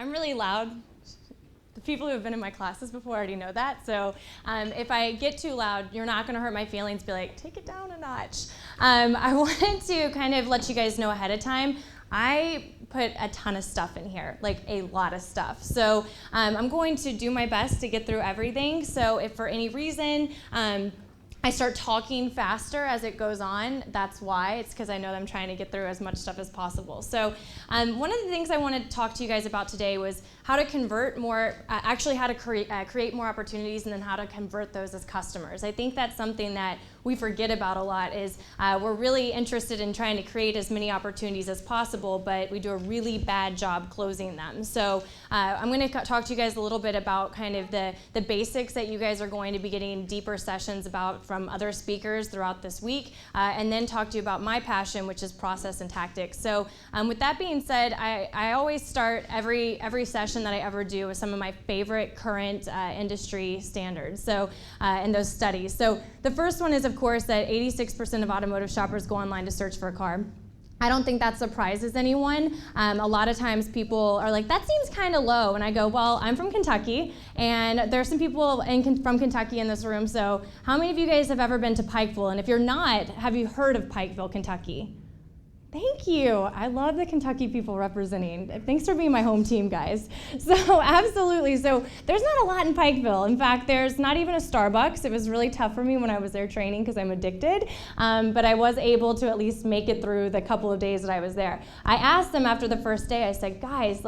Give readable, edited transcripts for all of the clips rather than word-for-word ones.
I'm really loud. The people who have been in my classes before already know that. So if I get too loud, you're not going to hurt my feelings. Be like, take it down a notch. I wanted to kind of let you guys know ahead of time. I put a ton of stuff in here, like a lot of stuff. So I'm going to do my best to get through everything. So if for any reason I start talking faster as it goes on, that's why. It's because I know that I'm trying to get through as much stuff as possible. So one of the things I wanted to talk to you guys about today was how to convert more, actually how to create more opportunities, and then how to convert those as customers. I think that's something that we forget about a lot is we're really interested in trying to create as many opportunities as possible, but we do a really bad job closing them. So I'm going to talk to you guys a little bit about kind of the basics that you guys are going to be getting deeper sessions about from other speakers throughout this week, and then talk to you about my passion, which is process and tactics. So with that being said, I always start every session that I ever do with some of my favorite current industry standards, so in those studies. So the first one is, of course, that 86% of automotive shoppers go online to search for a car. I don't think that surprises anyone. A lot of times people are like, that seems kind of low. And I go, well, I'm from Kentucky, and there's some people from Kentucky in this room. So how many of you guys have ever been to Pikeville? And if you're not, have you heard of Pikeville, Kentucky? Thank you. I love the Kentucky people representing. Thanks for being my home team, guys. So absolutely. So there's not a lot in Pikeville. In fact, there's not even a Starbucks. It was really tough for me when I was there training because I'm addicted. But I was able to at least make it through the couple of days that I was there. I asked them after the first day, I said, guys,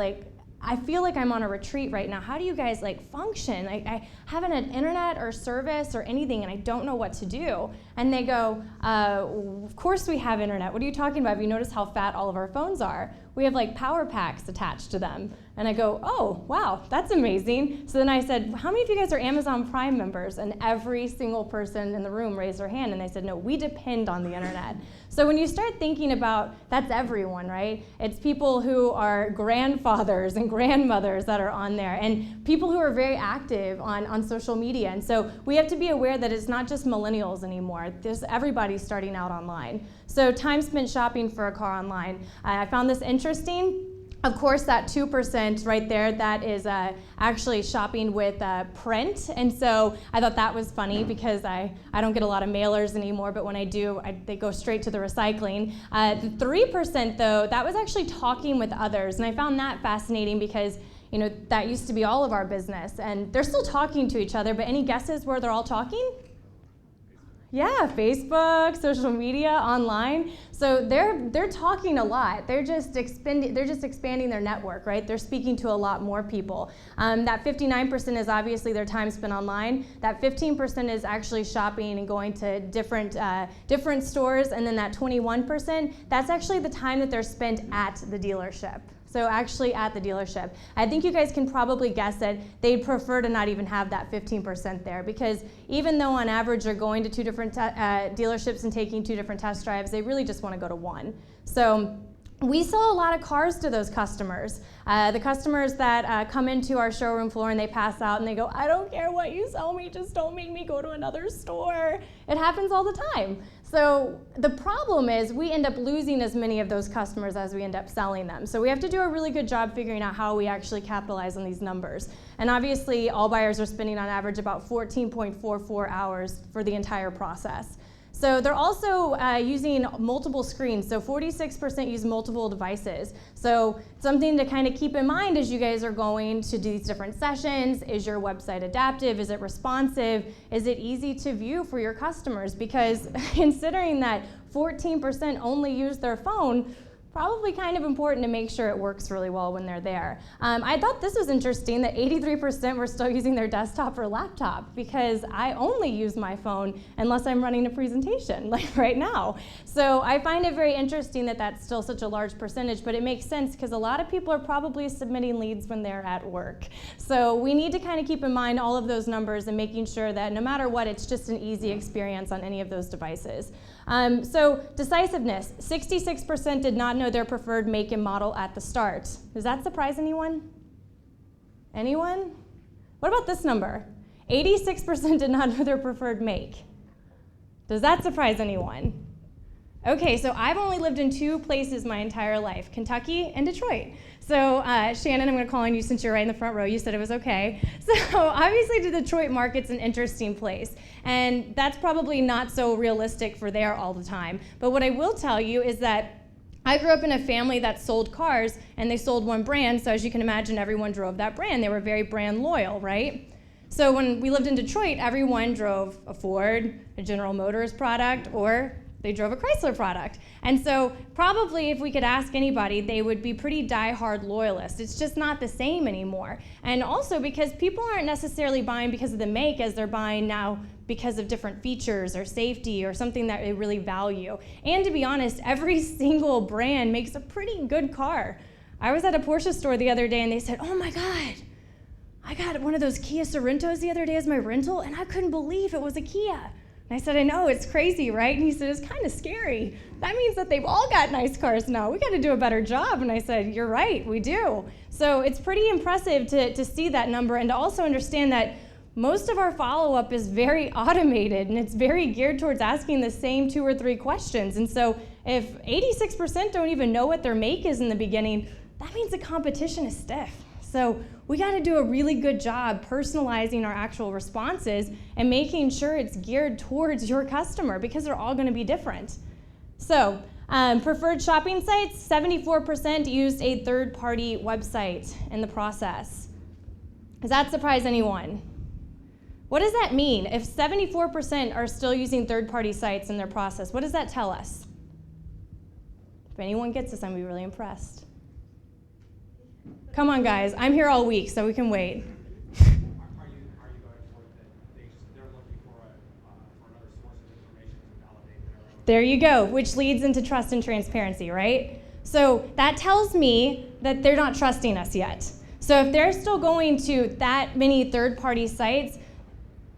I feel like I'm on a retreat right now. How do you guys function? I haven't had internet or service or anything, and I don't know what to do. And they go, of course we have internet. What are you talking about? Have you noticed how fat all of our phones are? We have power packs attached to them. And I go, oh, wow, that's amazing. So then I said, how many of you guys are Amazon Prime members? And every single person in the room raised their hand, and they said, no, we depend on the internet. So when you start thinking about, that's everyone, right? It's people who are grandfathers and grandmothers that are on there, and people who are very active on social media. And so we have to be aware that it's not just millennials anymore. There's everybody starting out online. So time spent shopping for a car online. I found this interesting. Of course, that 2% right there, that is actually shopping with print. And so I thought that was funny because I don't get a lot of mailers anymore, but when I do, they go straight to the recycling. The 3%, though, that was actually talking with others. And I found that fascinating because that used to be all of our business. And they're still talking to each other, but any guesses where they're all talking? Yeah, Facebook, social media, online. So they're talking a lot. They're just expanding their network, right? They're speaking to a lot more people. That 59% is obviously their time spent online. That 15% is actually shopping and going to different stores, and then that 21%, that's actually the time that they're spent at the dealership. So actually at the dealership. I think you guys can probably guess that they'd prefer to not even have that 15% there, because even though on average they're going to two different dealerships and taking two different test drives, they really just want to go to one. So we sell a lot of cars to those customers. The customers that come into our showroom floor and they pass out and they go, I don't care what you sell me, just don't make me go to another store. It happens all the time. So the problem is we end up losing as many of those customers as we end up selling them. So we have to do a really good job figuring out how we actually capitalize on these numbers. And obviously all buyers are spending on average about 14.44 hours for the entire process. So they're also using multiple screens. So 46% use multiple devices. So something to kind of keep in mind as you guys are going to do these different sessions: is your website adaptive? Is it responsive? Is it easy to view for your customers? Because considering that 14% only use their phone, probably kind of important to make sure it works really well when they're there. I thought this was interesting that 83% were still using their desktop or laptop, because I only use my phone unless I'm running a presentation, like right now. So I find it very interesting that that's still such a large percentage, but it makes sense because a lot of people are probably submitting leads when they're at work. So we need to kind of keep in mind all of those numbers and making sure that no matter what, it's just an easy experience on any of those devices. So decisiveness, 66% did not know their preferred make and model at the start. Does that surprise anyone? Anyone? What about this number? 86% did not know their preferred make. Does that surprise anyone? Okay, so I've only lived in 2 places my entire life, Kentucky and Detroit. So Shannon, I'm going to call on you since you're right in the front row. You said it was okay. So obviously the Detroit market's an interesting place, and that's probably not so realistic for there all the time. But what I will tell you is that I grew up in a family that sold cars, and they sold one brand, so as you can imagine, everyone drove that brand. They were very brand loyal, right? So when we lived in Detroit, everyone drove a Ford, a General Motors product, or they drove a Chrysler product. And so probably if we could ask anybody, they would be pretty die-hard loyalists. It's just not the same anymore. And also because people aren't necessarily buying because of the make as they're buying now because of different features or safety or something that they really value. And to be honest, every single brand makes a pretty good car. I was at a Porsche store the other day and they said, oh my God, I got one of those Kia Sorentos the other day as my rental and I couldn't believe it was a Kia. And I said, I know, it's crazy, right? And he said, it's kind of scary. That means that they've all got nice cars now. We got to do a better job. And I said, you're right, we do. So it's pretty impressive to see that number and to also understand that most of our follow-up is very automated and it's very geared towards asking the same 2 or 3 questions. And so if 86% don't even know what their make is in the beginning, that means the competition is stiff. So we got to do a really good job personalizing our actual responses and making sure it's geared towards your customer because they're all going to be different. So preferred shopping sites, 74% used a third-party website in the process. Does that surprise anyone? What does that mean? If 74% are still using third-party sites in their process, what does that tell us? If anyone gets this, I'm going to be really impressed. Come on, guys. I'm here all week, so we can wait. Are you going toward that they're looking for another source of information to validate their own? There you go, which leads into trust and transparency, right? So that tells me that they're not trusting us yet. So if they're still going to that many third-party sites,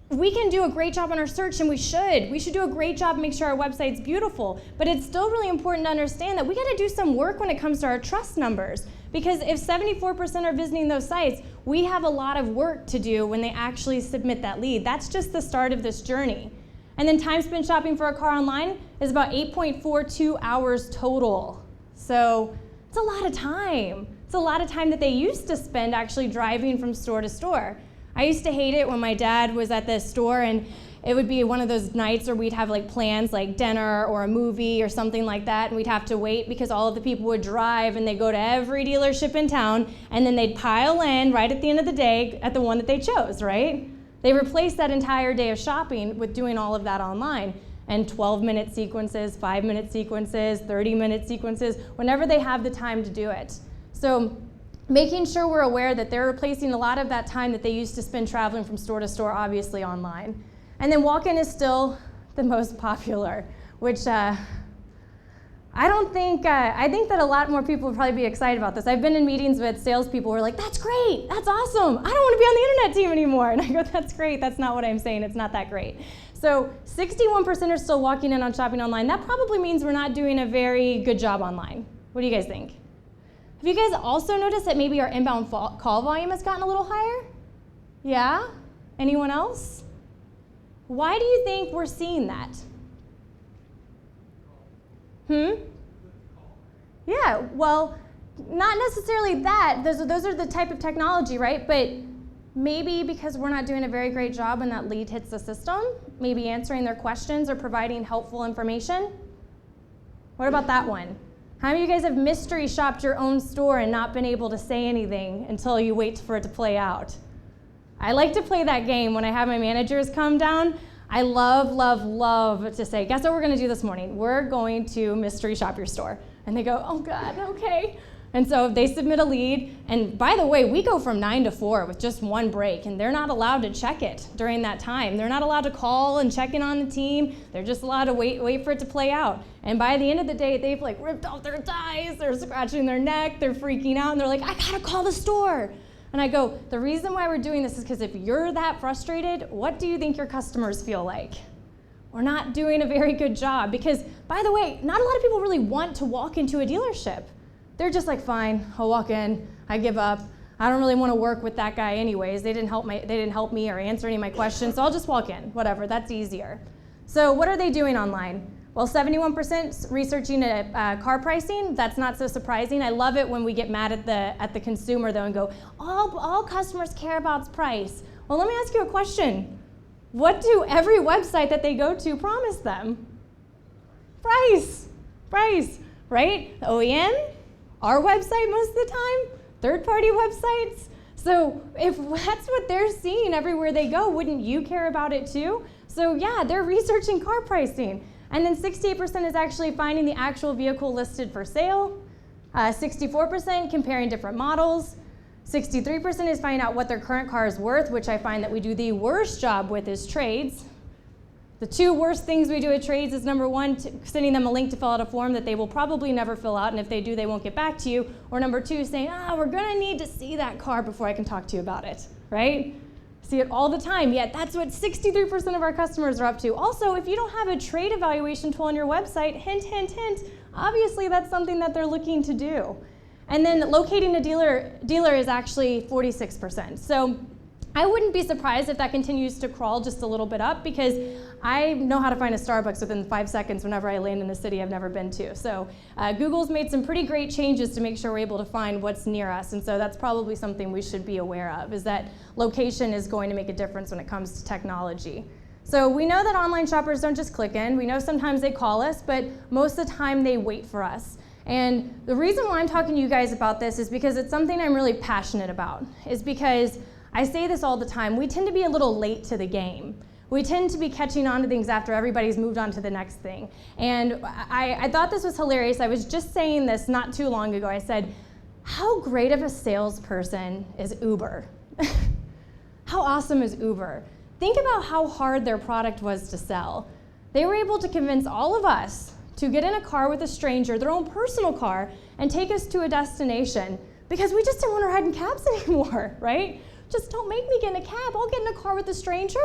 we can do a great job on our search, and we should. We should do a great job and make sure our website's beautiful. But it's still really important to understand that we got to do some work when it comes to our trust numbers. Because if 74% are visiting those sites, we have a lot of work to do when they actually submit that lead. That's just the start of this journey. And then time spent shopping for a car online is about 8.42 hours total. So it's a lot of time. It's a lot of time that they used to spend actually driving from store to store. I used to hate it when my dad was at the store and it would be one of those nights where we'd have like plans like dinner or a movie or something like that, and we'd have to wait because all of the people would drive and they'd go to every dealership in town and then they'd pile in right at the end of the day at the one that they chose, right? They replaced that entire day of shopping with doing all of that online and 12-minute sequences, 5-minute sequences, 30-minute sequences, whenever they have the time to do it. So making sure we're aware that they're replacing a lot of that time that they used to spend traveling from store to store, obviously online. And then walk-in is still the most popular, which I think that a lot more people would probably be excited about this. I've been in meetings with salespeople who are like, that's great, that's awesome, I don't want to be on the internet team anymore. And I go, that's great, that's not what I'm saying, it's not that great. So 61% are still walking in on shopping online. That probably means we're not doing a very good job online. What do you guys think? Have you guys also noticed that maybe our inbound call volume has gotten a little higher? Yeah? Anyone else? Why do you think we're seeing that? Yeah, well, not necessarily that. Those are the type of technology, right? But maybe because we're not doing a very great job when that lead hits the system, maybe answering their questions or providing helpful information. What about that one? How many of you guys have mystery shopped your own store and not been able to say anything until you wait for it to play out? I like to play that game when I have my managers come down. I love, love, love to say, guess what we're going to do this morning? We're going to mystery shop your store. And they go, oh God, okay. And so they submit a lead. And by the way, we go from 9 to 4 with just one break, and they're not allowed to check it during that time. They're not allowed to call and check in on the team. They're just allowed to wait for it to play out. And by the end of the day, they've like ripped off their ties, they're scratching their neck, they're freaking out, and they're like, I gotta call the store. And I go, the reason why we're doing this is because if you're that frustrated, what do you think your customers feel like? We're not doing a very good job because, by the way, not a lot of people really want to walk into a dealership. They're just like, fine, I'll walk in, I give up. I don't really want to work with that guy anyways. They didn't help me or answer any of my questions, so I'll just walk in, whatever, that's easier. So what are they doing online? Well, 71% researching car pricing. That's not so surprising. I love it when we get mad at the consumer though and go, all customers care about is price. Well, let me ask you a question. What do every website that they go to promise them? Price, right? The OEM, our website most of the time, third-party websites. So if that's what they're seeing everywhere they go, wouldn't you care about it too? So yeah, they're researching car pricing. And then 68% is actually finding the actual vehicle listed for sale. 64% comparing different models. 63% is finding out what their current car is worth, which I find that we do the worst job with is trades. The two worst things we do at trades is number one, sending them a link to fill out a form that they will probably never fill out, and if they do, they won't get back to you. Or number two, saying, we're gonna need to see that car before I can talk to you about it, right? See it all the time, yet that's what 63% of our customers are up to. Also, if you don't have a trade evaluation tool on your website, hint, hint, hint, obviously that's something that they're looking to do. And then locating a dealer is actually 46%. So I wouldn't be surprised if that continues to crawl just a little bit up, because I know how to find a Starbucks within 5 seconds whenever I land in a city I've never been to. So Google's made some pretty great changes to make sure we're able to find what's near us. And so that's probably something we should be aware of, is that location is going to make a difference when it comes to technology. So we know that online shoppers don't just click in. We know sometimes they call us, but most of the time they wait for us. And the reason why I'm talking to you guys about this is because it's something I'm really passionate about, is because I say this all the time, we tend to be a little late to the game. We tend to be catching on to things after everybody's moved on to the next thing. And I thought this was hilarious. I was just saying this not too long ago. I said, how great of a salesperson is Uber? How awesome is Uber? Think about how hard their product was to sell. They were able to convince all of us to get in a car with a stranger, their own personal car, and take us to a destination, because we just didn't want to ride in cabs anymore, right? Just don't make me get in a cab. I'll get in a car with a stranger.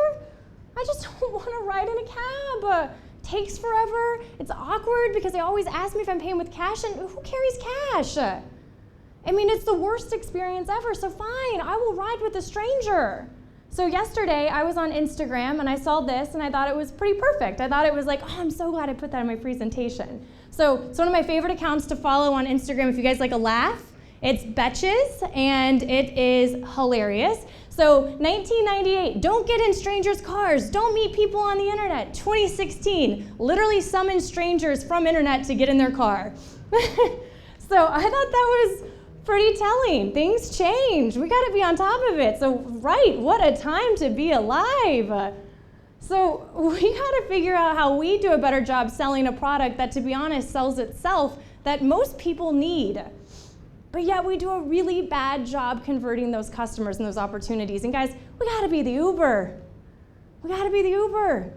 I just don't want to ride in a cab. Takes forever. It's awkward because they always ask me if I'm paying with cash, and who carries cash? I mean, it's the worst experience ever, so fine, I will ride with a stranger. So yesterday, I was on Instagram and I saw this and I thought it was pretty perfect. I thought it was like, I'm so glad I put that in my presentation. So it's one of my favorite accounts to follow on Instagram if you guys like a laugh. It's Betches, and it is hilarious. So 1998, don't get in strangers' cars, don't meet people on the internet. 2016, literally summon strangers from internet to get in their car. So I thought that was pretty telling. Things change. We got to be on top of it. So, right, what a time to be alive. So we got to figure out how we do a better job selling a product that, to be honest, sells itself, that most people need. But yet we do a really bad job converting those customers and those opportunities. And guys, we got to be the Uber. We got to be the Uber.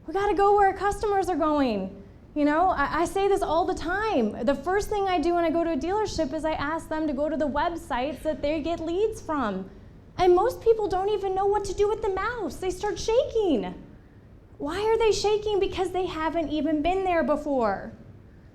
We got to go where our customers are going. You know, I say this all the time. The first thing I do when I go to a dealership is I ask them to go to the websites that they get leads from. And most people don't even know what to do with the mouse. They start shaking. Why are they shaking? Because they haven't even been there before.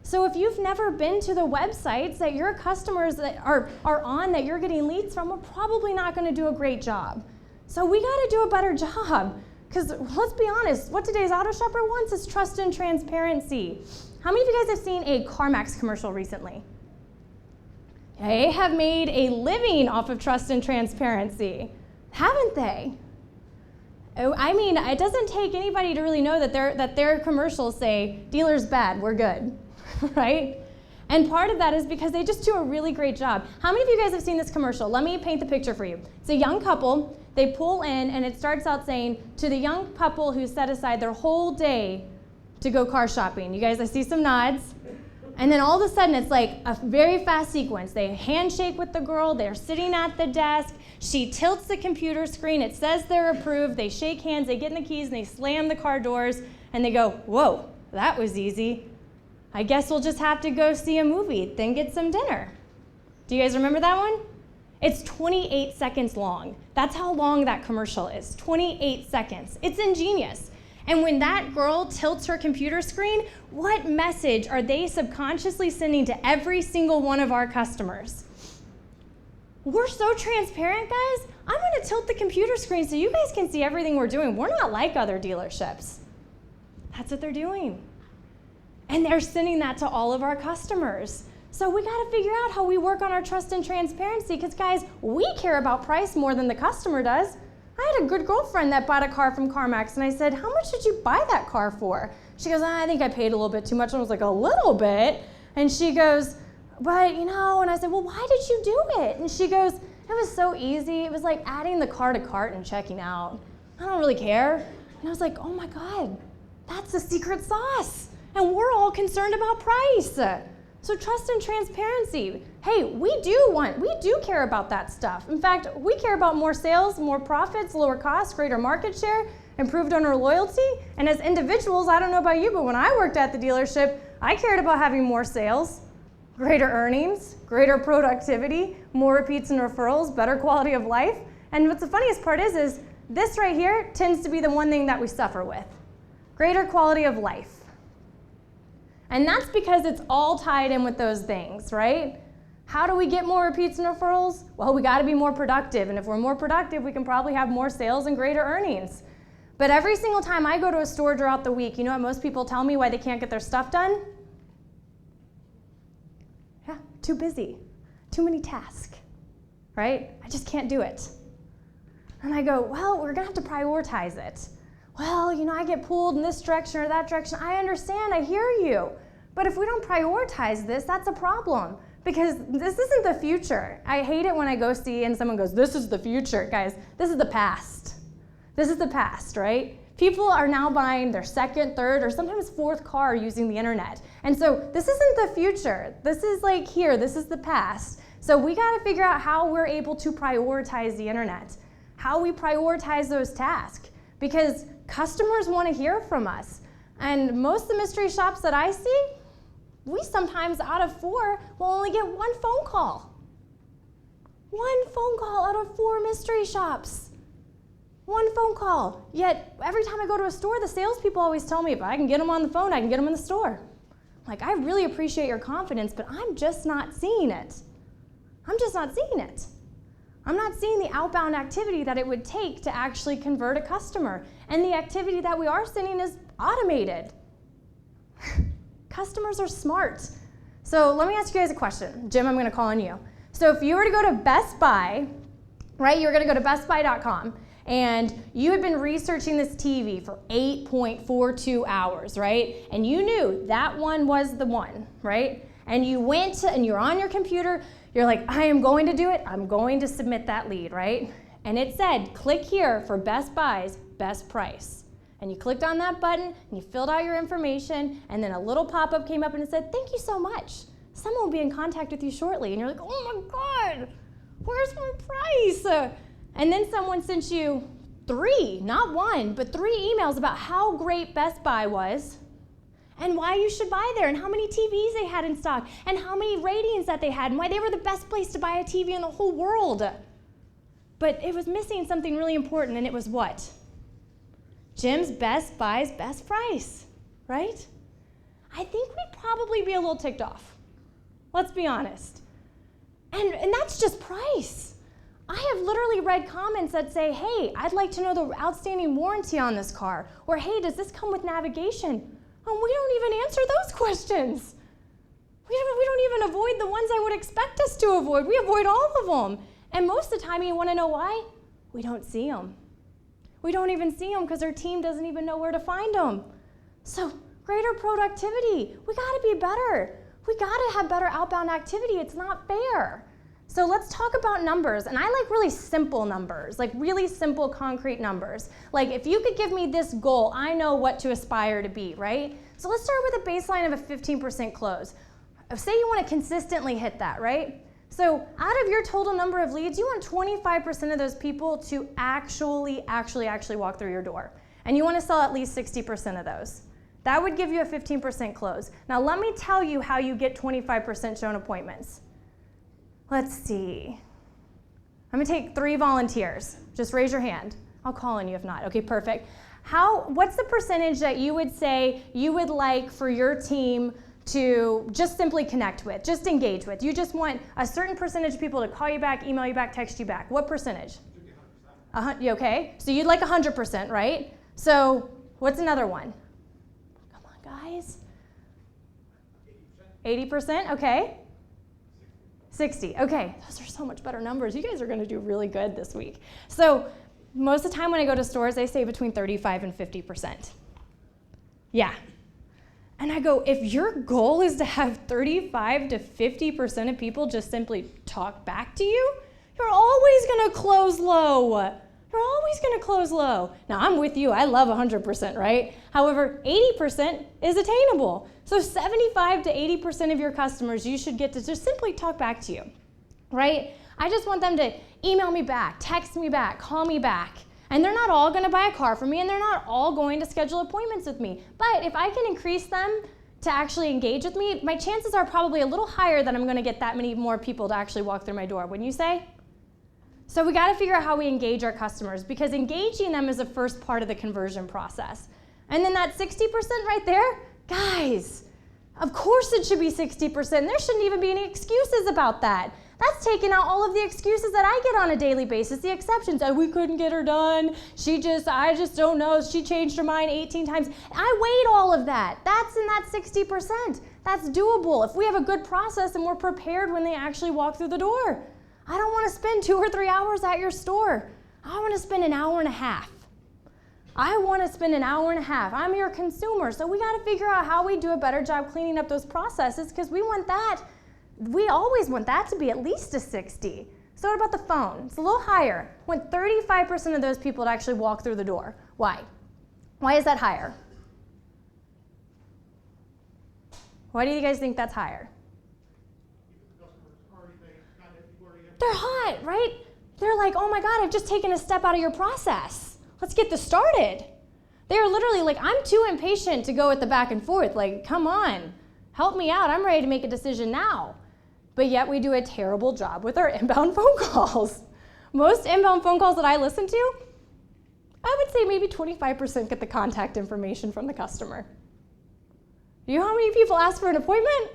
So if you've never been to the websites that your customers that are on, that you're getting leads from, we're probably not going to do a great job. So we got to do a better job. Because let's be honest, what today's auto shopper wants is trust and transparency. How many of you guys have seen a CarMax commercial recently? They have made a living off of trust and transparency, haven't they? I mean, it doesn't take anybody to really know that their commercials say, dealer's bad, we're good, right? And part of that is because they just do a really great job. How many of you guys have seen this commercial? Let me paint the picture for you. It's a young couple. They pull in, and it starts out saying, to the young couple who set aside their whole day to go car shopping. You guys, I see some nods. And then all of a sudden, it's like a very fast sequence. They handshake with the girl. They're sitting at the desk. She tilts the computer screen. It says they're approved. They shake hands. They get in the keys, and they slam the car doors. And they go, whoa, that was easy. I guess we'll just have to go see a movie, then get some dinner. Do you guys remember that one? It's 28 seconds long. That's how long that commercial is, 28 seconds. It's ingenious. And when that girl tilts her computer screen, what message are they subconsciously sending to every single one of our customers? We're so transparent, guys. I'm going to tilt the computer screen so you guys can see everything we're doing. We're not like other dealerships. That's what they're doing. And they're sending that to all of our customers. So we got to figure out how we work on our trust and transparency, because guys, we care about price more than the customer does. I had a good girlfriend that bought a car from CarMax, and I said, how much did you buy that car for? She goes, I think I paid a little bit too much. And I was like, a little bit? And she goes, but and I said, well, why did you do it? And she goes, it was so easy. It was like adding the car to cart and checking out. I don't really care. And I was like, oh my God, that's the secret sauce. And we're all concerned about price. So trust and transparency. Hey, we do care about that stuff. In fact, we care about more sales, more profits, lower costs, greater market share, improved owner loyalty. And as individuals, I don't know about you, but when I worked at the dealership, I cared about having more sales, greater earnings, greater productivity, more repeats and referrals, better quality of life. And what's the funniest part is this right here tends to be the one thing that we suffer with. Greater quality of life. And that's because it's all tied in with those things, right? How do we get more repeats and referrals? Well, we got to be more productive. And if we're more productive, we can probably have more sales and greater earnings. But every single time I go to a store throughout the week, you know what most people tell me why they can't get their stuff done? Yeah, too busy, too many tasks, right? I just can't do it. And I go, well, we're going to have to prioritize it. Well, I get pulled in this direction or that direction. I understand, I hear you. But if we don't prioritize this, that's a problem. Because this isn't the future. I hate it when I go see and someone goes, this is the future. Guys, this is the past. This is the past, right? People are now buying their second, third, or sometimes fourth car using the internet. And so this isn't the future. This is like here, this is the past. So we gotta figure out how we're able to prioritize the internet, how we prioritize those tasks. Because customers want to hear from us. And most of the mystery shops that I see, we sometimes out of 4 will only get 1 phone call. 1 phone call out of 4 mystery shops. 1 phone call. Yet every time I go to a store, the salespeople always tell me if I can get them on the phone, I can get them in the store. Like, I really appreciate your confidence, but I'm just not seeing it. I'm just not seeing it. I'm not seeing the outbound activity that it would take to actually convert a customer. And the activity that we are seeing is automated. Customers are smart. So let me ask you guys a question. Jim, I'm going to call on you. So if you were to go to Best Buy, right, you're going to go to bestbuy.com, and you had been researching this TV for 8.42 hours, right? And you knew that one was the one, right? And you went to, and you're on your computer, you're like, I am going to do it. I'm going to submit that lead, right? And it said, click here for Best Buy's best price. And you clicked on that button, and you filled out your information, and then a little pop-up came up and it said, thank you so much. Someone will be in contact with you shortly. And you're like, oh my God, where's my price? And then someone sent you 3, not 1, but 3 emails about how great Best Buy was, and why you should buy there, and how many TVs they had in stock, and how many ratings that they had, and why they were the best place to buy a TV in the whole world. But it was missing something really important, and it was what? Jim's Best Buy's best price, right? I think we'd probably be a little ticked off. Let's be honest. And that's just price. I have literally read comments that say, hey, I'd like to know the outstanding warranty on this car, or hey, does this come with navigation? Oh, we don't even answer those questions. We don't even avoid the ones I would expect us to avoid. We avoid all of them. And most of the time, you want to know why? We don't see them. We don't even see them because our team doesn't even know where to find them. So greater productivity. We got to be better. We got to have better outbound activity. It's not fair. So let's talk about numbers. And I like really simple numbers, like really simple, concrete numbers. Like if you could give me this goal, I know what to aspire to be, right? So let's start with a baseline of a 15% close. Say you want to consistently hit that, right? So out of your total number of leads, you want 25% of those people to actually walk through your door. And you want to sell at least 60% of those. That would give you a 15% close. Now let me tell you how you get 25% shown appointments. Let's see. I'm gonna take 3 volunteers. Just raise your hand. I'll call on you if not. Okay, perfect. What's the percentage that you would say you would like for your team to just simply connect with, just engage with? You just want a certain percentage of people to call you back, email you back, text you back. What percentage? 100%. Okay, so you'd like 100%, right? So what's another one? Come on, guys. 80%, okay. 60, okay. Those are so much better numbers. You guys are gonna do really good this week. So most of the time when I go to stores, they say between 35 and 50%. Yeah. And I go, if your goal is to have 35 to 50% of people just simply talk back to you, you're always gonna close low. You're always gonna close low. Now I'm with you, I love 100%, right? However, 80% is attainable. So 75 to 80% of your customers, you should get to just simply talk back to you, right? I just want them to email me back, text me back, call me back. And they're not all gonna buy a car from me, and they're not all going to schedule appointments with me. But if I can increase them to actually engage with me, my chances are probably a little higher that I'm gonna get that many more people to actually walk through my door, wouldn't you say? So we gotta figure out how we engage our customers, because engaging them is the first part of the conversion process. And then that 60% right there, guys, of course it should be 60%. There shouldn't even be any excuses about that. That's taking out all of the excuses that I get on a daily basis, the exceptions. Oh, we couldn't get her done. I just don't know. She changed her mind 18 times. I weighed all of that. That's in that 60%. That's doable if we have a good process and we're prepared when they actually walk through the door. I don't want to spend 2 or 3 hours at your store. I want to spend an hour and a half. I want to spend an hour and a half. I'm your consumer, so we got to figure out how we do a better job cleaning up those processes, because we always want that to be at least a 60. So what about the phone? It's a little higher. I want 35% of those people to actually walk through the door. Why? Why is that higher? Why do you guys think that's higher? They're hot, right? They're like, oh my God, I've just taken a step out of your process. Let's get this started. They're literally like, I'm too impatient to go with the back and forth. Like, come on, help me out. I'm ready to make a decision now. But yet we do a terrible job with our inbound phone calls. Most inbound phone calls that I listen to, I would say maybe 25% get the contact information from the customer. Do you know how many people ask for an appointment?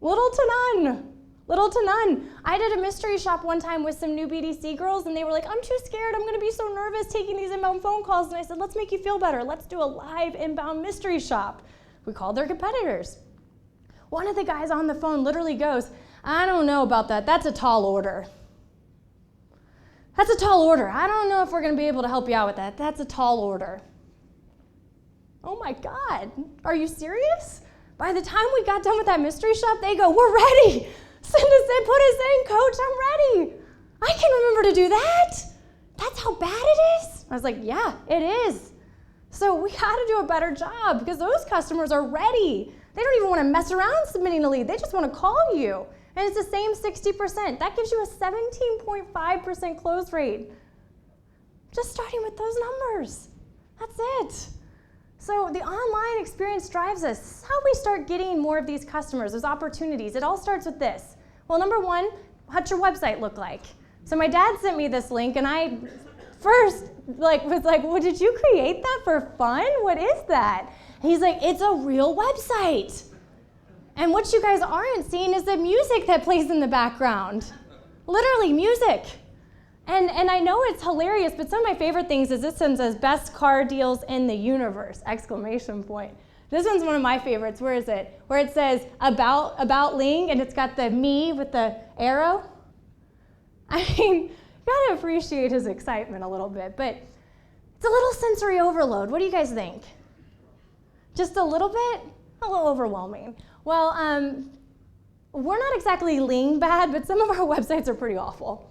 Little to none. Little to none. I did a mystery shop one time with some new BDC girls, and they were like, I'm too scared. I'm going to be so nervous taking these inbound phone calls. And I said, let's make you feel better. Let's do a live inbound mystery shop. We called their competitors. One of the guys on the phone literally goes, I don't know about that. That's a tall order. That's a tall order. I don't know if we're going to be able to help you out with that. That's a tall order. Oh my God. Are you serious? By the time we got done with that mystery shop, they go, we're ready. Send us in, put us in, coach, I'm ready. I can remember to do that. That's how bad it is? I was like, yeah, it is. So we got to do a better job, because those customers are ready. They don't even want to mess around submitting a lead. They just want to call you. And it's the same 60%. That gives you a 17.5% close rate. Just starting with those numbers. That's it. So the online experience drives us. This is how we start getting more of these customers, those opportunities. It all starts with this. Well, number one, what's your website look like? So my dad sent me this link, and I first was like, well, did you create that for fun? What is that? And he's like, it's a real website. And what you guys aren't seeing is the music that plays in the background. Literally, music. And I know it's hilarious, but some of my favorite things is this one says, best car deals in the universe, exclamation point. This one's one of my favorites. Where is it? Where it says, about Ling, and it's got the me with the arrow. I mean, you gotta appreciate his excitement a little bit, but it's a little sensory overload. What do you guys think? Just a little bit? A little overwhelming. Well, we're not exactly Ling bad, but some of our websites are pretty awful.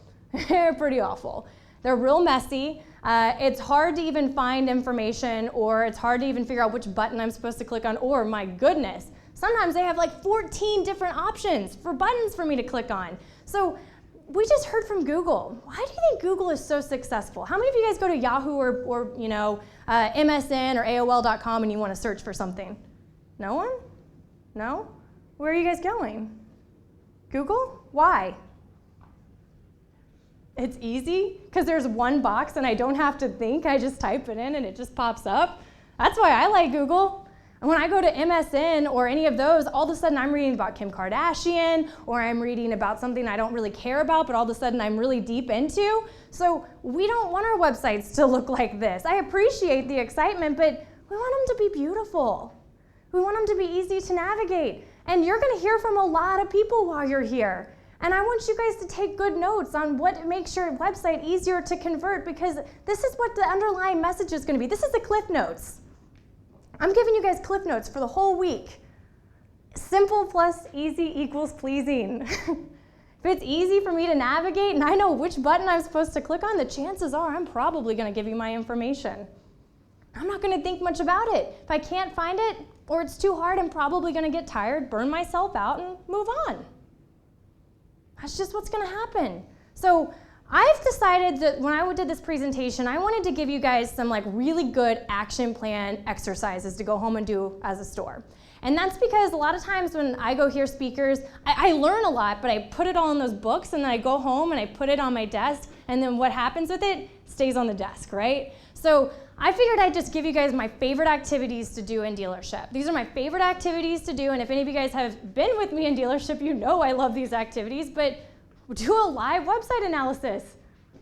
They're pretty awful. They're real messy. It's hard to even find information, or it's hard to even figure out which button I'm supposed to click on, or my goodness, sometimes they have like 14 different options for buttons for me to click on. So we just heard from Google. Why do you think Google is so successful? How many of you guys go to Yahoo or MSN or AOL.com and you want to search for something? No one? No? Where are you guys going? Google? Why? It's easy, because there's one box and I don't have to think. I just type it in and it just pops up. That's why I like Google. And when I go to MSN or any of those, all of a sudden I'm reading about Kim Kardashian, or I'm reading about something I don't really care about, but all of a sudden I'm really deep into. So we don't want our websites to look like this. I appreciate the excitement, but we want them to be beautiful. We want them to be easy to navigate. And you're going to hear from a lot of people while you're here. And I want you guys to take good notes on what makes your website easier to convert, because this is what the underlying message is going to be. This is the Cliff Notes. I'm giving you guys Cliff Notes for the whole week. Simple plus easy equals pleasing. If it's easy for me to navigate and I know which button I'm supposed to click on, the chances are I'm probably going to give you my information. I'm not going to think much about it. If I can't find it or it's too hard, I'm probably going to get tired, burn myself out, and move on. That's just what's going to happen. So I've decided that when I did this presentation, I wanted to give you guys some really good action plan exercises to go home and do as a store. And that's because a lot of times when I go hear speakers, I learn a lot, but I put it all in those books, and then I go home and I put it on my desk, and then what happens with it stays on the desk, right? So I figured I'd just give you guys my favorite activities to do in dealership. These are my favorite activities to do, and if any of you guys have been with me in dealership, you know I love these activities, but do a live website analysis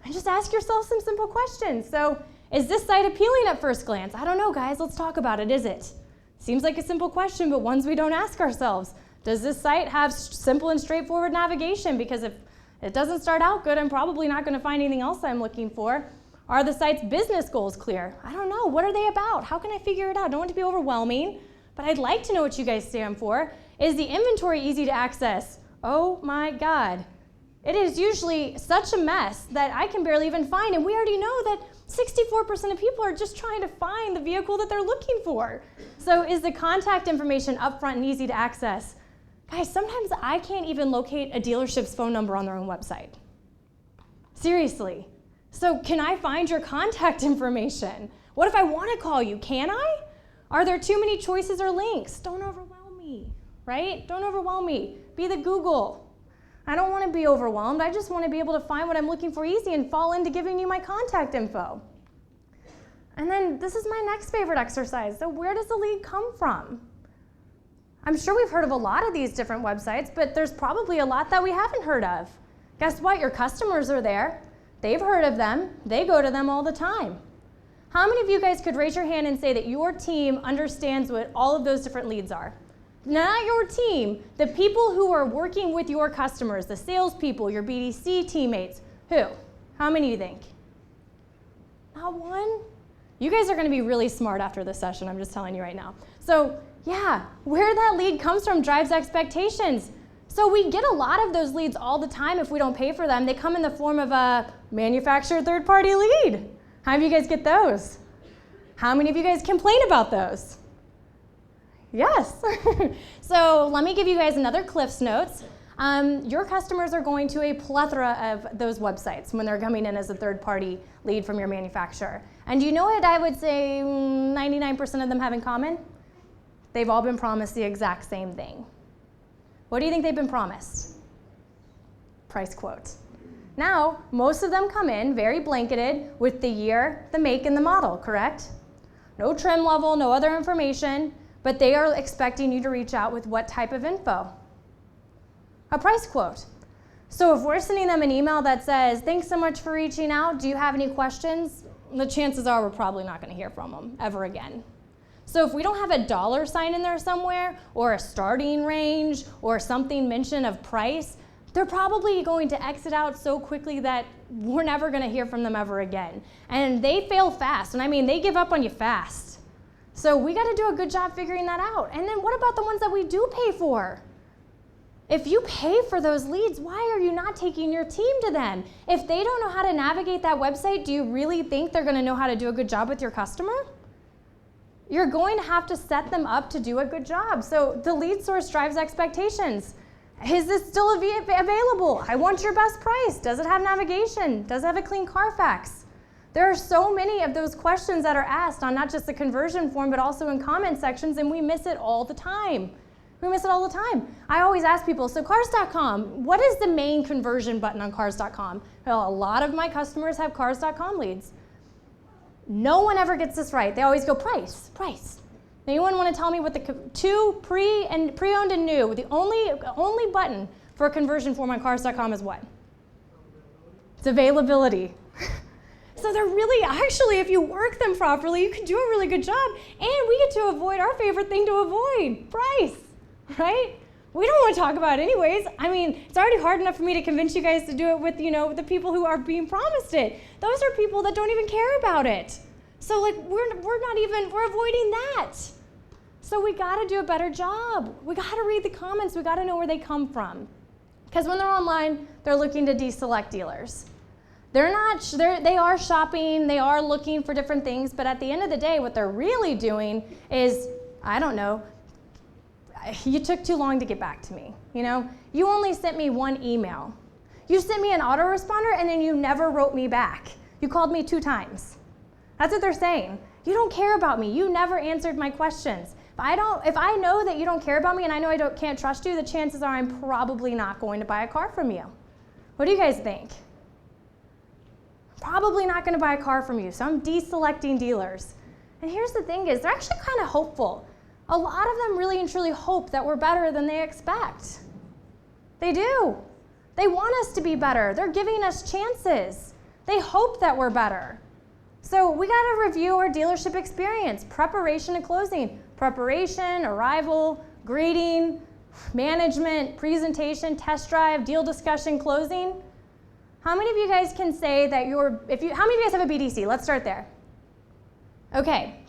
and just ask yourself some simple questions. So, is this site appealing at first glance? I don't know, guys. Let's talk about it. Is it? Seems like a simple question, but ones we don't ask ourselves. Does this site have simple and straightforward navigation? Because if it doesn't start out good, I'm probably not going to find anything else I'm looking for. Are the site's business goals clear? I don't know. What are they about? How can I figure it out? I don't want it to be overwhelming, but I'd like to know what you guys stand for. Is the inventory easy to access? Oh my God. It is usually such a mess that I can barely even find, and we already know that 64% of people are just trying to find the vehicle that they're looking for. So is the contact information upfront and easy to access? Guys, sometimes I can't even locate a dealership's phone number on their own website. Seriously. So can I find your contact information? What if I want to call you? Can I? Are there too many choices or links? Don't overwhelm me, right? Don't overwhelm me. Be the Google. I don't want to be overwhelmed. I just want to be able to find what I'm looking for easy and fall into giving you my contact info. And then this is my next favorite exercise. So where does the lead come from? I'm sure we've heard of a lot of these different websites, but there's probably a lot that we haven't heard of. Guess what? Your customers are there. They've heard of them. They go to them all the time. How many of you guys could raise your hand and say that your team understands what all of those different leads are? Not your team, the people who are working with your customers, the salespeople, your BDC teammates. Who? How many do you think? Not one? You guys are going to be really smart after this session, I'm just telling you right now. So yeah, where that lead comes from drives expectations. So we get a lot of those leads all the time if we don't pay for them. They come in the form of a manufacturer third-party lead. How many of you guys get those? How many of you guys complain about those? Yes. So let me give you guys another Cliff's Notes. Your customers are going to a plethora of those websites when they're coming in as a third-party lead from your manufacturer. And you know what I would say 99% of them have in common? They've all been promised the exact same thing. What do you think they've been promised? Price quote. Now, most of them come in very blanketed with the year, the make, and the model, correct? No trim level, no other information. But they are expecting you to reach out with what type of info? A price quote. So if we're sending them an email that says, thanks so much for reaching out, do you have any questions? The chances are we're probably not going to hear from them ever again. So if we don't have a dollar sign in there somewhere, or a starting range, or something mention of price, they're probably going to exit out so quickly that we're never going to hear from them ever again. And they fail fast, and I mean they give up on you fast. So we got to do a good job figuring that out. And then what about the ones that we do pay for? If you pay for those leads, why are you not taking your team to them? If they don't know how to navigate that website, do you really think they're going to know how to do a good job with your customer? You're going to have to set them up to do a good job. So the lead source drives expectations. Is this still available? I want your best price. Does it have navigation? Does it have a clean Carfax? There are so many of those questions that are asked on not just the conversion form, but also in comment sections, and we miss it all the time. We miss it all the time. I always ask people, so cars.com, what is the main conversion button on cars.com? Well, a lot of my customers have cars.com leads. No one ever gets this right. They always go price, price. Anyone want to tell me what the two pre-owned and new, the only button for a conversion form on cars.com is what? It's availability. So they're really, actually, if you work them properly, you can do a really good job. And we get to avoid our favorite thing to avoid, price, right? We don't want to talk about it anyways. I mean, it's already hard enough for me to convince you guys to do it with, the people who are being promised it. Those are people that don't even care about it. So like, we're avoiding that. So we got to do a better job. We got to read the comments. We got to know where they come from. Because when they're online, they're looking to deselect dealers. They are shopping, they are looking for different things, but at the end of the day, what they're really doing is, I don't know, you took too long to get back to me, You only sent me one email. You sent me an autoresponder and then you never wrote me back. You called me 2 times. That's what they're saying. You don't care about me. You never answered my questions. If I know that you don't care about me and I know can't trust you, the chances are I'm probably not going to buy a car from you. What do you guys think? Probably not going to buy a car from you, so I'm deselecting dealers. And here's the thing is, they're actually kind of hopeful. A lot of them really and truly hope that we're better than they expect. They do. They want us to be better. They're giving us chances. They hope that we're better. So we got to review our dealership experience, preparation and closing. Preparation, arrival, greeting, management, presentation, test drive, deal discussion, closing. How many of you guys can say that how many of you guys have a BDC? Let's start there. Okay.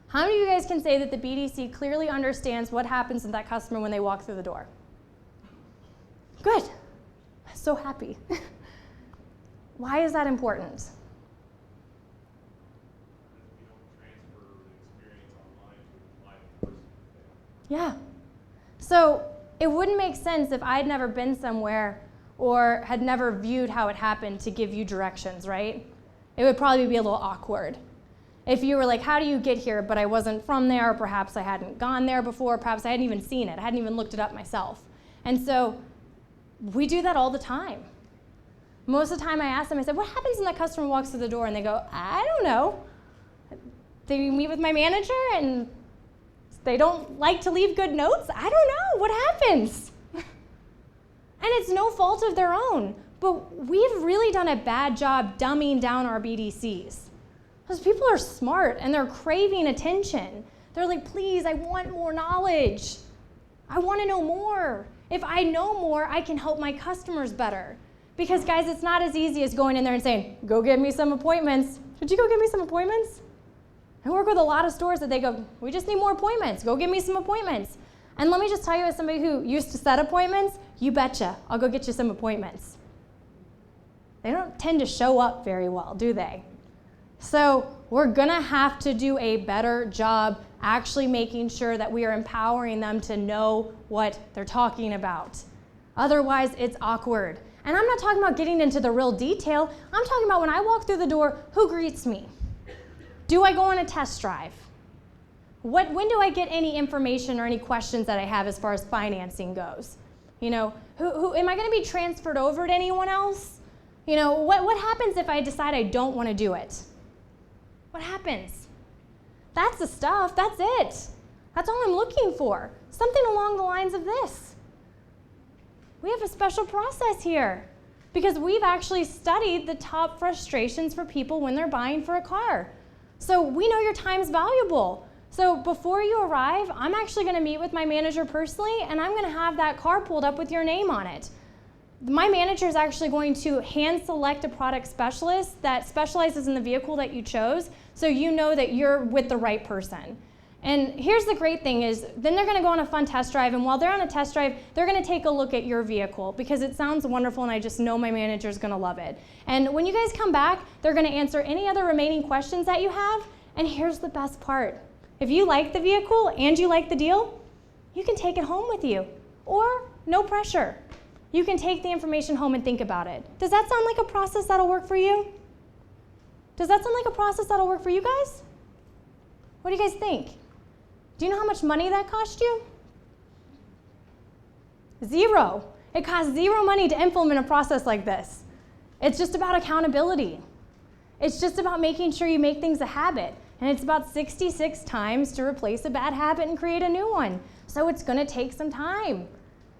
How many of you guys can say that the BDC clearly understands what happens to that customer when they walk through the door? Good. I'm so happy. Why is that important? Yeah. So it wouldn't make sense if I'd never been somewhere or had never viewed how it happened to give you directions, right? It would probably be a little awkward. If you were like, how do you get here? But I wasn't from there, or perhaps I hadn't gone there before, perhaps I hadn't even seen it. I hadn't even looked it up myself. And so we do that all the time. Most of the time I ask them, I said, what happens when that customer walks through the door? And they go, I don't know. They meet with my manager and they don't like to leave good notes? I don't know. What happens? And it's no fault of their own. But we've really done a bad job dumbing down our BDCs. Because people are smart and they're craving attention. They're like, please, I want more knowledge. I want to know more. If I know more, I can help my customers better. Because guys, it's not as easy as going in there and saying, go get me some appointments. Should you go get me some appointments? I work with a lot of stores that they go, we just need more appointments. Go get me some appointments. And let me just tell you, as somebody who used to set appointments, you betcha, I'll go get you some appointments. They don't tend to show up very well, do they? So we're gonna have to do a better job actually making sure that we are empowering them to know what they're talking about. Otherwise, it's awkward. And I'm not talking about getting into the real detail. I'm talking about when I walk through the door, who greets me? Do I go on a test drive? When do I get any information or any questions that I have as far as financing goes? Who am I going to be transferred over to anyone else? What happens if I decide I don't want to do it? What happens? That's the stuff. That's it. That's all I'm looking for. Something along the lines of this. We have a special process here because we've actually studied the top frustrations for people when they're buying for a car. So we know your time's valuable. So before you arrive, I'm actually going to meet with my manager personally, and I'm going to have that car pulled up with your name on it. My manager is actually going to hand select a product specialist that specializes in the vehicle that you chose, so you know that you're with the right person. And here's the great thing is, then they're going to go on a fun test drive, and while they're on a test drive, they're going to take a look at your vehicle because it sounds wonderful, and I just know my manager is going to love it. And when you guys come back, they're going to answer any other remaining questions that you have, and here's the best part. If you like the vehicle and you like the deal, you can take it home with you, or no pressure. You can take the information home and think about it. Does that sound like a process that'll work for you? Does that sound like a process that'll work for you guys? What do you guys think? Do you know how much money that cost you? 0. It costs 0 money to implement a process like this. It's just about accountability. It's just about making sure you make things a habit. And it's about 66 times to replace a bad habit and create a new one. So it's going to take some time.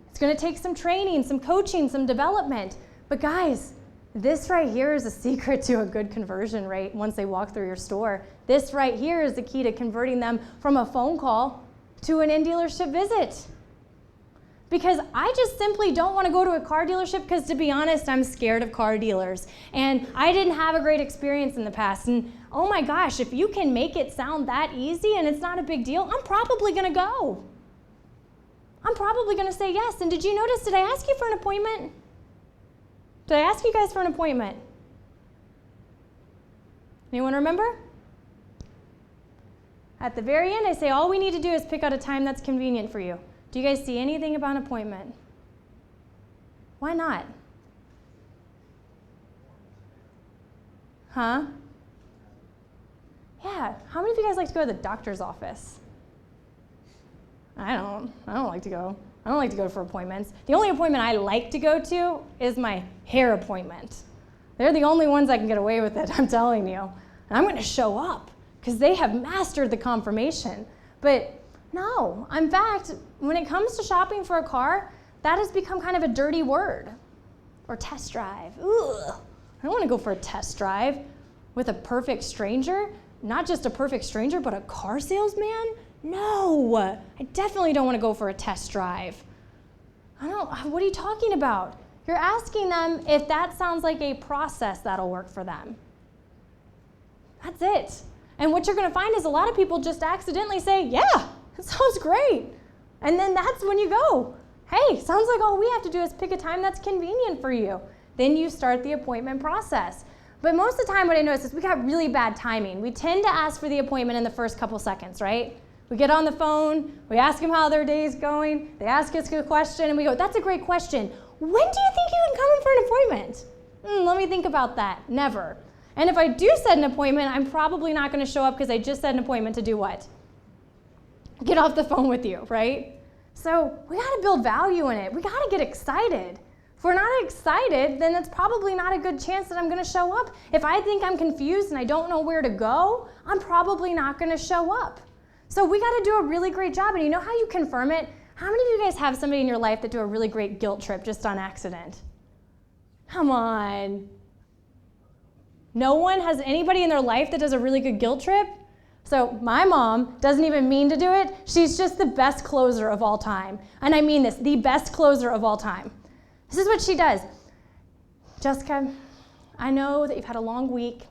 It's going to take some training, some coaching, some development. But guys, this right here is a secret to a good conversion rate once they walk through your store. This right here is the key to converting them from a phone call to an in-dealership visit. because I just simply don't want to go to a car dealership because, to be honest, I'm scared of car dealers. And I didn't have a great experience in the past. And oh my gosh, if you can make it sound that easy and it's not a big deal, I'm probably going to go. I'm probably going to say yes. And did you notice, did I ask you for an appointment? Did I ask you guys for an appointment? Anyone remember? At the very end, I say all we need to do is pick out a time that's convenient for you. Do you guys see anything about an appointment? Why not? Huh? Yeah, how many of you guys like to go to the doctor's office? I don't like to go. I don't like to go for appointments. The only appointment I like to go to is my hair appointment. They're the only ones I can get away with it, I'm telling you. And I'm going to show up because they have mastered the confirmation. But no, in fact, when it comes to shopping for a car, that has become kind of a dirty word. Or test drive. Ugh. I don't want to go for a test drive with a perfect stranger. Not just a perfect stranger, but a car salesman? No, I definitely don't want to go for a test drive. What are you talking about? You're asking them if that sounds like a process that'll work for them. That's it. And what you're going to find is a lot of people just accidentally say, yeah, that sounds great. And then that's when you go, hey, sounds like all we have to do is pick a time that's convenient for you. Then you start the appointment process. But most of the time what I notice is we got really bad timing. We tend to ask for the appointment in the first couple seconds, right? We get on the phone, we ask them how their day's going, they ask us a question, and we go, that's a great question. When do you think you can come in for an appointment? Let me think about that. Never. And if I do set an appointment, I'm probably not going to show up because I just set an appointment to do what? Get off the phone with you, right? So we got to build value in it. We got to get excited. If we're not excited, then it's probably not a good chance that I'm going to show up. If I think I'm confused and I don't know where to go, I'm probably not going to show up. So we got to do a really great job. And you know how you confirm it? How many of you guys have somebody in your life that do a really great guilt trip just on accident? Come on. No one has anybody in their life that does a really good guilt trip? So my mom doesn't even mean to do it. She's just the best closer of all time. And I mean this, the best closer of all time. This is what she does. Jessica, I know that you've had a long week,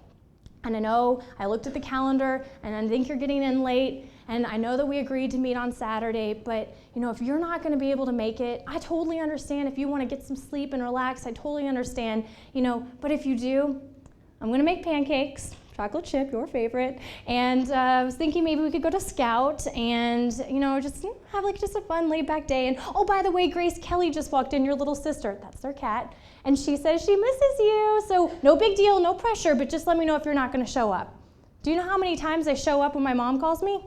and I know I looked at the calendar, and I think you're getting in late, and I know that we agreed to meet on Saturday, but if you're not going to be able to make it, I totally understand. If you want to get some sleep and relax, I totally understand. But if you do, I'm going to make pancakes, chocolate chip, your favorite, and I was thinking maybe we could go to Scout and just have just a fun laid back day. And oh, by the way, Grace Kelly just walked in, your little sister. That's their cat. And she says she misses you. So no big deal, no pressure, but just let me know if you're not going to show up. Do you know how many times I show up when my mom calls me?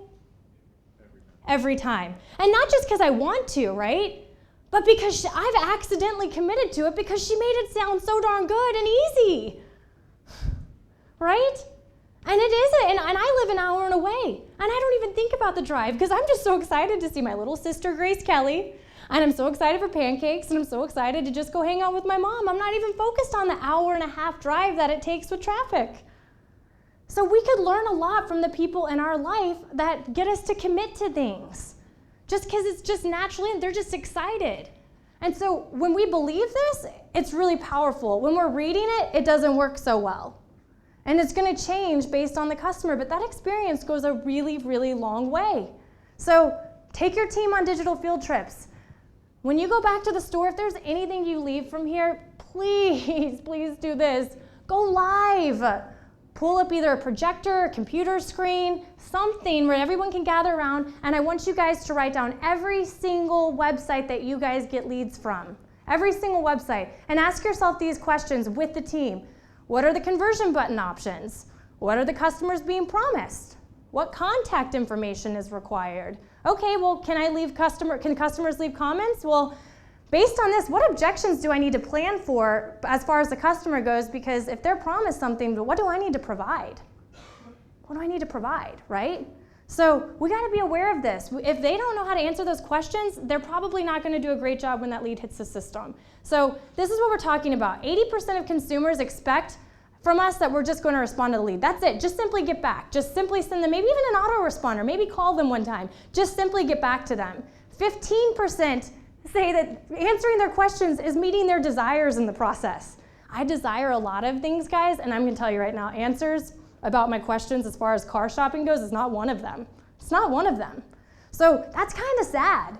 Every time. And not just because I want to, right? But because I've accidentally committed to it because she made it sound so darn good and easy. Right? And it isn't, and I live an hour and away, and I don't even think about the drive because I'm just so excited to see my little sister, Grace Kelly, and I'm so excited for pancakes, and I'm so excited to just go hang out with my mom. I'm not even focused on the hour and a half drive that it takes with traffic. So we could learn a lot from the people in our life that get us to commit to things, just because it's just naturally, they're just excited. And so when we believe this, it's really powerful. When we're reading it, it doesn't work so well. And it's going to change based on the customer, but that experience goes a really, really long way. So take your team on digital field trips. When you go back to the store, if there's anything you leave from here, please do this. Go live. Pull up either a projector, a computer screen, something where everyone can gather around, and I want you guys to write down every single website that you guys get leads from. Every single website. And ask yourself these questions with the team. What are the conversion button options? What are the customers being promised? What contact information is required? Okay, well, can customers leave comments? Well, based on this, what objections do I need to plan for as far as the customer goes? Because if they're promised something, what do I need to provide? What do I need to provide, right? So we got to be aware of this. If they don't know how to answer those questions, they're probably not going to do a great job when that lead hits the system. So this is what we're talking about. 80% of consumers expect from us that we're just going to respond to the lead. That's it. Just simply get back. Just simply send them, maybe even an autoresponder, maybe call them one time. Just simply get back to them. 15% say that answering their questions is meeting their desires in the process. I desire a lot of things, guys, and I'm going to tell you right now, answers about my questions as far as car shopping goes is not one of them. It's not one of them. So that's kind of sad.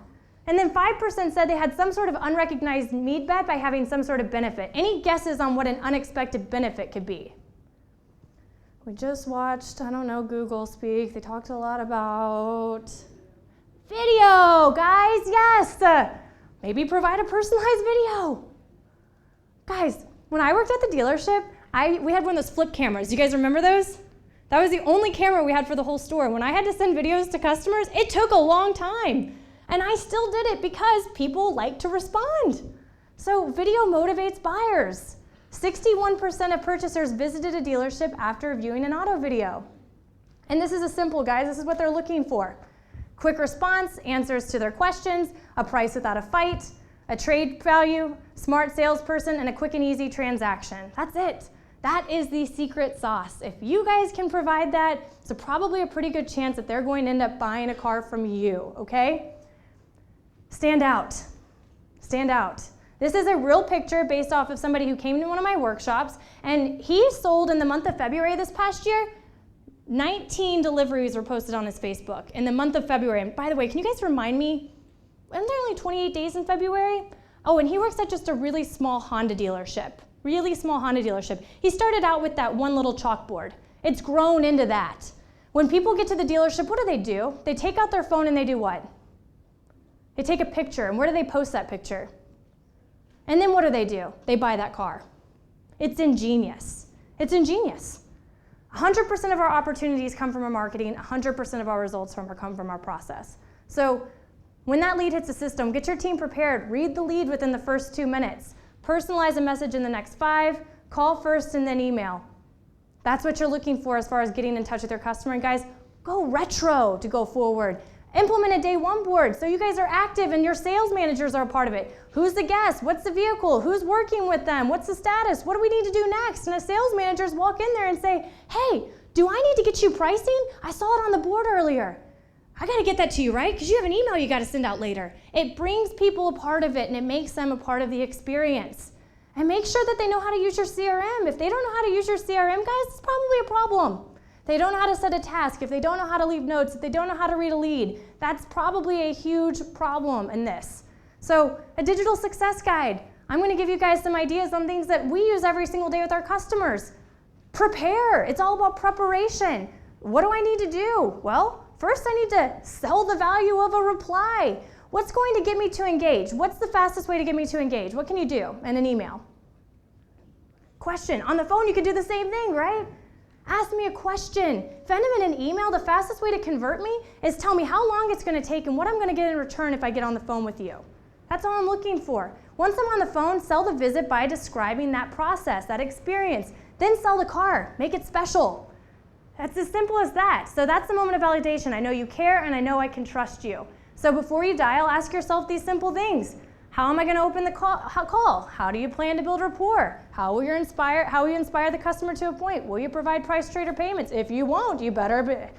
And then 5% said they had some sort of unrecognized need met by having some sort of benefit. Any guesses on what an unexpected benefit could be? We just watched, I don't know, Google speak. They talked a lot about video, guys, yes. Maybe provide a personalized video. Guys, when I worked at the dealership, we had one of those flip cameras. You guys remember those? That was the only camera we had for the whole store. When I had to send videos to customers, it took a long time. And I still did it because people like to respond. So video motivates buyers. 61% of purchasers visited a dealership after viewing an auto video. And this is a simple, guys, this is what they're looking for. Quick response, answers to their questions, a price without a fight, a trade value, smart salesperson, and a quick and easy transaction. That's it. That is the secret sauce. If you guys can provide that, it's probably a pretty good chance that they're going to end up buying a car from you, okay? Stand out. Stand out. This is a real picture based off of somebody who came to one of my workshops, and he sold in the month of February this past year, 19 deliveries were posted on his Facebook in the month of February. And by the way, can you guys remind me, weren't there only 28 days in February? Oh, and he works at just a really small Honda dealership. Really small Honda dealership. He started out with that one little chalkboard. It's grown into that. When people get to the dealership, what do? They take out their phone and they do what? They take a picture, and where do they post that picture? And then what do? They buy that car. It's ingenious. It's ingenious. 100% of our opportunities come from our marketing, 100% of our results come from our process. So when that lead hits the system, get your team prepared. Read the lead within the first 2 minutes. Personalize a message in the next 5. Call first and then email. That's what you're looking for as far as getting in touch with your customer. And guys, go retro to go forward. Implement a day one board so you guys are active and your sales managers are a part of it. Who's the guest? What's the vehicle? Who's working with them? What's the status? What do we need to do next? And the sales managers walk in there and say, hey, do I need to get you pricing? I saw it on the board earlier. I got to get that to you, right? Because you have an email you got to send out later. It brings people a part of it and it makes them a part of the experience. And make sure that they know how to use your CRM. If they don't know how to use your CRM, guys, it's probably a problem. They don't know how to set a task, if they don't know how to leave notes, if they don't know how to read a lead, that's probably a huge problem in this. So a digital success guide. I'm going to give you guys some ideas on things that we use every single day with our customers. Prepare. It's all about preparation. What do I need to do? Well, first I need to sell the value of a reply. What's going to get me to engage? What's the fastest way to get me to engage? What can you do in an email? Question. On the phone, you can do the same thing, right? Ask me a question. If I'm in an email, the fastest way to convert me is tell me how long it's going to take and what I'm going to get in return if I get on the phone with you. That's all I'm looking for. Once I'm on the phone, sell the visit by describing that process, that experience. Then sell the car. Make it special. That's as simple as that. So that's the moment of validation. I know you care and I know I can trust you. So before you dial, ask yourself these simple things. How am I going to open the call? How do you plan to build rapport? How will you inspire the customer to a point? Will you provide price trade or payments? If you won't, you better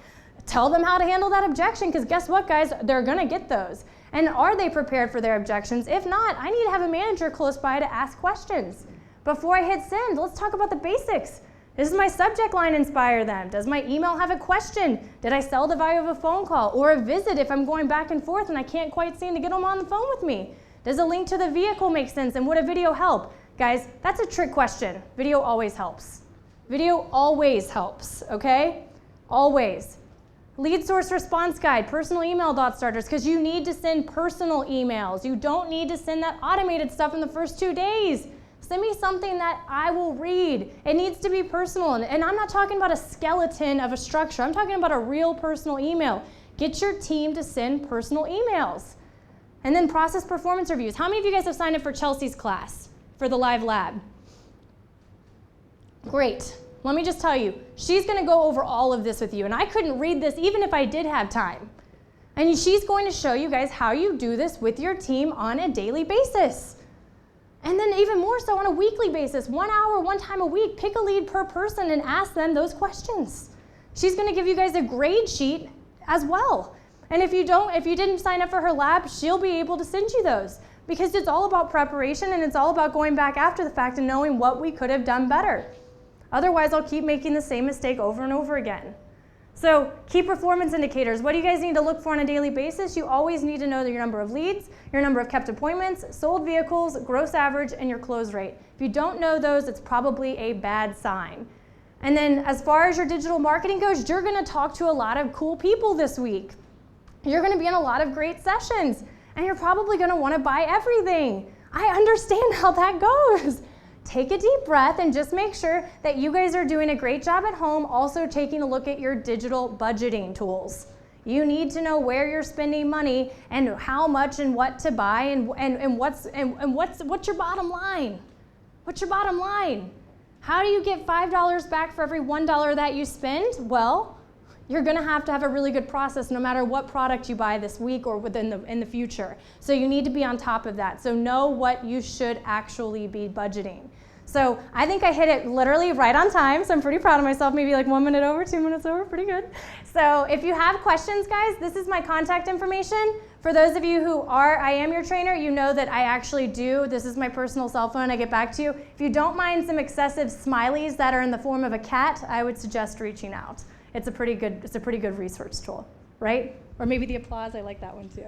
tell them how to handle that objection, because guess what, guys? They're going to get those. And are they prepared for their objections? If not, I need to have a manager close by to ask questions. Before I hit send, let's talk about the basics. Does my subject line inspire them? Does my email have a question? Did I sell the value of a phone call or a visit if I'm going back and forth and I can't quite seem to get them on the phone with me? Does a link to the vehicle make sense, and would a video help? Guys, that's a trick question. Video always helps. Video always helps, okay? Always. Lead source response guide, personal email dot starters, because you need to send personal emails. You don't need to send that automated stuff in the first 2 days. Send me something that I will read. It needs to be personal, and I'm not talking about a skeleton of a structure. I'm talking about a real personal email. Get your team to send personal emails. And then process performance reviews. How many of you guys have signed up for Chelsea's class for the live lab? Great. Let me just tell you, she's going to go over all of this with you. And I couldn't read this even if I did have time. And she's going to show you guys how you do this with your team on a daily basis. And then even more so on a weekly basis, 1 hour, 1 time a week, pick a lead per person and ask them those questions. She's going to give you guys a grade sheet as well. And if you didn't sign up for her lab, she'll be able to send you those. because it's all about preparation and it's all about going back after the fact and knowing what we could have done better. Otherwise, I'll keep making the same mistake over and over again. So key performance indicators. What do you guys need to look for on a daily basis? You always need to know your number of leads, your number of kept appointments, sold vehicles, gross average, and your close rate. If you don't know those, it's probably a bad sign. And then as far as your digital marketing goes, you're going to talk to a lot of cool people this week. You're going to be in a lot of great sessions, and you're probably going to want to buy everything. I understand how that goes. Take a deep breath and just make sure that you guys are doing a great job at home, also taking a look at your digital budgeting tools. You need to know where you're spending money and how much and what to buy and what's your bottom line? What's your bottom line? How do you get $5 back for every $1 that you spend? Well, you're going to have a really good process no matter what product you buy this week or in the future. So you need to be on top of that. So know what you should actually be budgeting. So I think I hit it literally right on time, so I'm pretty proud of myself. Maybe like 1 minute over, 2 minutes over, pretty good. So if you have questions, guys, this is my contact information. For those of you who I am your trainer, you know that I actually do. This is my personal cell phone. I get back to you. If you don't mind some excessive smileys that are in the form of a cat, I would suggest reaching out. It's a pretty good research tool, right? Or maybe the applause, I like that one too.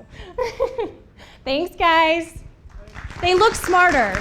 Thanks, guys. They look smarter.